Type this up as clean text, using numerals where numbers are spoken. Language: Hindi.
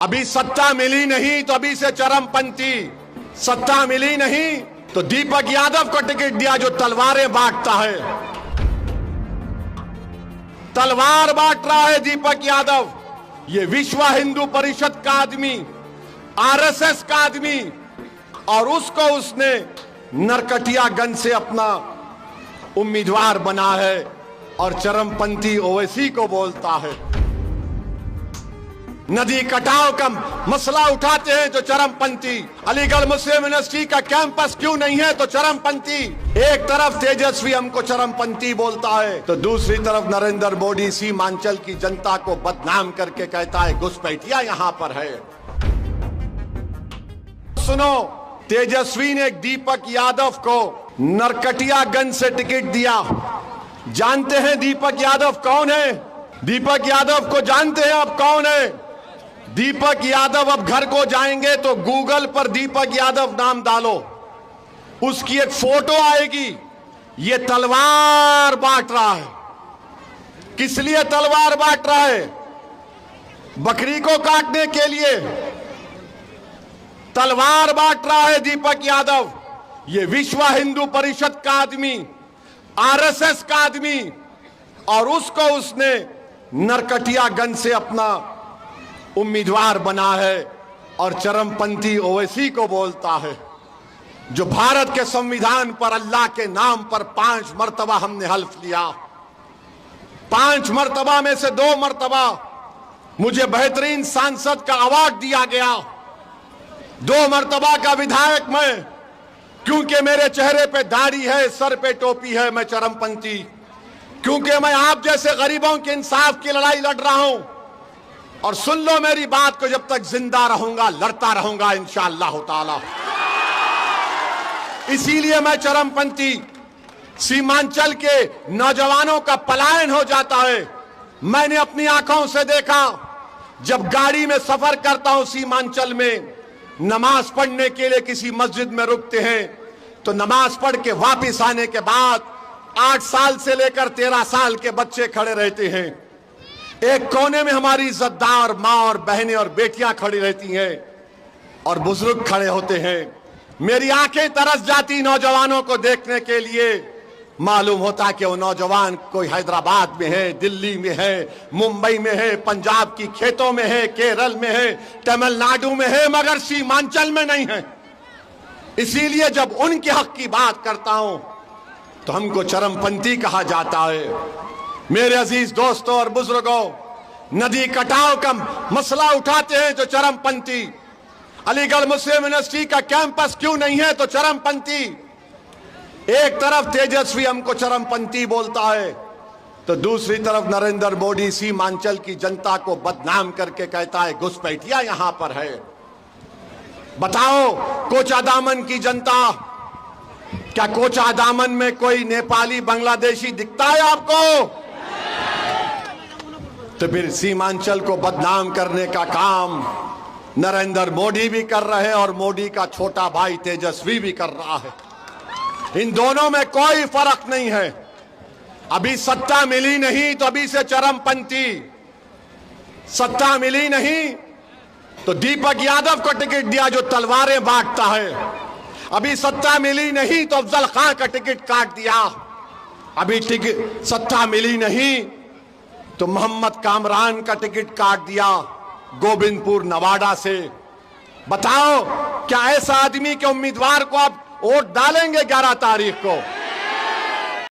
अभी सत्ता मिली नहीं तो अभी से चरमपंथी, सत्ता मिली नहीं तो दीपक यादव को टिकट दिया जो तलवारें बांटता है। तलवार बांट रहा है दीपक यादव। ये विश्व हिंदू परिषद का आदमी, आरएसएस का आदमी, और उसको उसने नरकटियागंज से अपना उम्मीदवार बना है और चरमपंथी ओवैसी को बोलता है। नदी कटाव का मसला उठाते हैं तो चरमपंथी, अलीगढ़ मुस्लिम यूनिवर्सिटी का कैंपस क्यों नहीं है तो चरमपंथी। एक तरफ तेजस्वी हमको चरमपंथी बोलता है तो दूसरी तरफ नरेंद्र मोदी सीमांचल की जनता को बदनाम करके कहता है घुसपैठिया यहां पर है। सुनो, तेजस्वी ने दीपक यादव को नरकटियागंज से टिकट दिया। जानते हैं दीपक यादव कौन है? दीपक यादव को जानते हैं आप कौन है? दीपक यादव अब घर को जाएंगे तो गूगल पर दीपक यादव नाम डालो, उसकी एक फोटो आएगी। ये तलवार बांट रहा है। किस लिए तलवार बांट रहा है? बकरी को काटने के लिए तलवार बांट रहा है दीपक यादव। ये विश्व हिंदू परिषद का आदमी, आरएसएस का आदमी, और उसको उसने नरकटियागंज से अपना उम्मीदवार बना है और चरमपंथी ओवैसी को बोलता है। जो भारत के संविधान पर अल्लाह के नाम पर 5 मर्तबा हमने हल्फ लिया, 5 मर्तबा में से 2 मर्तबा मुझे बेहतरीन सांसद का अवार्ड दिया गया, 2 मर्तबा का विधायक मैं, क्योंकि मेरे चेहरे पे दाढ़ी है, सर पे टोपी है, मैं चरमपंथी, क्योंकि मैं आप जैसे गरीबों के इंसाफ की लड़ाई लड़ रहा हूं। और सुन लो मेरी बात को, जब तक जिंदा रहूंगा लड़ता रहूंगा इंशाअल्लाह ताला। इसीलिए मैं चरमपंथी। सीमांचल के नौजवानों का पलायन हो जाता है। मैंने अपनी आंखों से देखा, जब गाड़ी में सफर करता हूं सीमांचल में, नमाज पढ़ने के लिए किसी मस्जिद में रुकते हैं तो नमाज पढ़ के वापिस आने के बाद 8 साल से लेकर 13 साल के बच्चे खड़े रहते हैं। एक कोने में हमारी इज्जतदार माँ और बहनें और बेटियां खड़ी रहती हैं और बुजुर्ग खड़े होते हैं। मेरी आंखें तरस जाती नौजवानों को देखने के लिए। मालूम होता कि वो नौजवान कोई हैदराबाद में है, दिल्ली में है, मुंबई में है, पंजाब की खेतों में है, केरल में है, तमिलनाडु में है, मगर सीमांचल में नहीं है। इसीलिए जब उनके हक की बात करता हूं तो हमको चरमपंथी कहा जाता है। मेरे अजीज दोस्तों और बुजुर्गों, नदी कटाव का मसला उठाते हैं तो चरमपंथी, अलीगढ़ मुस्लिम यूनिवर्सिटी का कैंपस क्यों नहीं है तो चरमपंथी। एक तरफ तेजस्वी हमको चरमपंथी बोलता है तो दूसरी तरफ नरेंद्र मोदी सीमांचल की जनता को बदनाम करके कहता है घुसपैठिया यहां पर है। बताओ, कोचा दामन की जनता, क्या कोचा दामन में कोई नेपाली बांग्लादेशी दिखता है आपको? तो फिर सीमांचल को बदनाम करने का काम नरेंद्र मोदी भी कर रहे हैं और मोदी का छोटा भाई तेजस्वी भी कर रहा है। इन दोनों में कोई फर्क नहीं है। अभी सत्ता मिली नहीं तो अभी से चरमपंथी, सत्ता मिली नहीं तो दीपक यादव को टिकट दिया जो तलवारें बांटता है। अभी सत्ता मिली नहीं तो अफजल खान का टिकट काट दिया। अभी सत्ता मिली नहीं तो मोहम्मद कामरान का टिकट काट दिया गोविंदपुर नवादा से। बताओ, क्या ऐसा आदमी के उम्मीदवार को आप वोट डालेंगे 11 तारीख को?